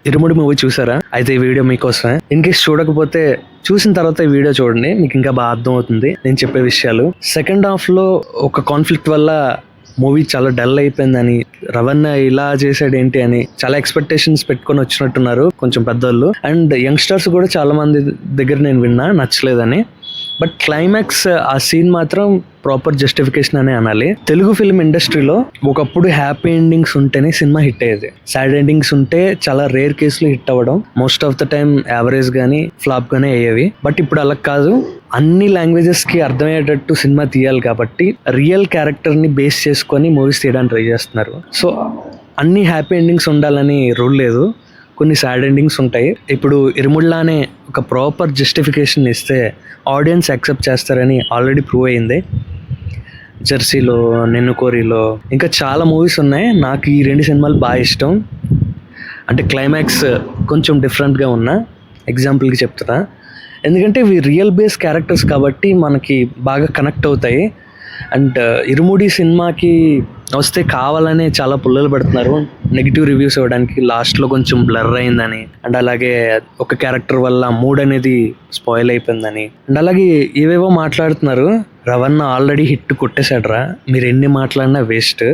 ఇరుముడి movie చూసారా? అయితే ఈ వీడియో మీకోసమే. ఇన్ కేస్ చూడకపోతే చూసిన తర్వాత ఈ వీడియో చూడండి, మీకు ఇంకా బాగా అర్థం అవుతుంది నేను చెప్పే విషయాలు. సెకండ్ హాఫ్ లో ఒక కాన్ఫ్లిక్ట్ వల్ల మూవీ చాలా డల్ అయిపోయిందని, రవణ ఇలా చేసాడు ఏంటి అని చాలా ఎక్స్పెక్టేషన్స్ పెట్టుకొని వచ్చినట్టున్నారు కొంచెం పెద్దోళ్ళు. అండ్ యంగ్స్టర్స్ కూడా చాలా మంది దగ్గర నేను విన్నా నచ్చలేదని. బట్ క్లైమాక్స్ ఆ సీన్ మాత్రం ప్రాపర్ జస్టిఫికేషన్ అనే అనాలి. తెలుగు ఫిల్మ్ ఇండస్ట్రీలో ఒకప్పుడు హ్యాపీ ఎండింగ్స్ ఉంటేనే సినిమా హిట్ అయ్యేది. సాడ్ ఎండింగ్స్ ఉంటే చాలా రేర్ కేసులు హిట్ అవ్వడం, most of the time average గానీ ఫ్లాప్ గానీ అయ్యేవి. బట్ ఇప్పుడు అలా కాదు, అన్ని లాంగ్వేజెస్ కి అర్థమయ్యేటట్టు సినిమా తీయాలి కాబట్టి రియల్ క్యారెక్టర్ ని బేస్ చేసుకొని మూవీస్ తీయడానికి ట్రై చేస్తున్నారు. సో అన్ని హ్యాపీ ఎండింగ్స్ ఉండాలని రూల్ లేదు, కొన్ని సాడ్ ఎండింగ్స్ ఉంటాయి. ఇప్పుడు ఇరుముళ్ళానే ఒక ప్రాపర్ జస్టిఫికేషన్ ఇస్తే ఆడియన్స్ యాక్సెప్ట్ చేస్తారని ఆల్రెడీ ప్రూవ్ అయింది. జెర్సీలో, నిన్ను కోరిలో, ఇంకా చాలా మూవీస్ ఉన్నాయి. నాకు ఈ 2 సినిమాలు బాగా ఇష్టం. అంటే క్లైమాక్స్ కొంచెం డిఫరెంట్గా ఉన్నా ఎగ్జాంపుల్కి చెప్తున్నా, ఎందుకంటే ఇవి రియల్ బేస్ క్యారెక్టర్స్ కాబట్టి మనకి బాగా కనెక్ట్ అవుతాయి. అండ్ ఇరుముడి సినిమాకి వస్తే కావాలనే చాలా పుల్లలు పెడుతున్నారు నెగిటివ్ రివ్యూస్ ఇవ్వడానికి, లాస్ట్లో కొంచెం బ్లర్ అయిందని, అండ్ అలాగే ఒక క్యారెక్టర్ వల్ల మూడ్ అనేది స్పాయిల్ అయిపోయిందని, అండ్ అలాగే ఏవేవో మాట్లాడుతున్నారు. రవణ ఆల్రెడీ హిట్ కొట్టేశాడ్రా, మీరు ఎన్ని మాట్లాడినా వేస్ట్.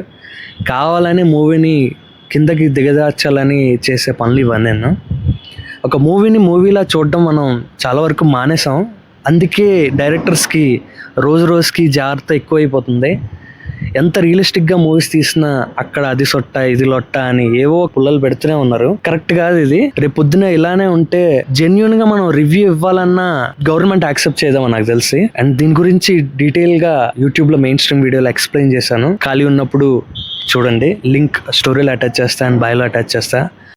కావాలనే మూవీని కిందకి దిగదార్చాలని చేసే పనులు ఇవన్నీ. ఒక మూవీని మూవీలా చూడడం మనం చాలా వరకు మానేసాం. అందుకే డైరెక్టర్స్కి రోజు రోజుకి జాగ్రత్త ఎక్కువైపోతుంది. ఎంత రియలిస్టిక్గా మూవీస్ తీసినా అక్కడ అది సొట్ట ఇది లొట్ట అని ఏవో పుల్లలు పెడుతూనే ఉన్నారు. కరెక్ట్ కాదు ఇది. రేపు పొద్దున ఇలానే ఉంటే జెన్యున్ గా మనం రివ్యూ ఇవ్వాలన్నా గవర్నమెంట్ యాక్సెప్ట్ చేద్దామని నాకు తెలిసి. అండ్ దీని గురించి డీటెయిల్ గా యూట్యూబ్ లో మెయిన్ స్ట్రీమ్ వీడియోలో ఎక్స్ప్లెయిన్ చేశాను. ఖాళీ ఉన్నప్పుడు చూడండి, లింక్ స్టోరీలో అటాచ్ చేస్తా అండ్ బయోలో అటాచ్ చేస్తా.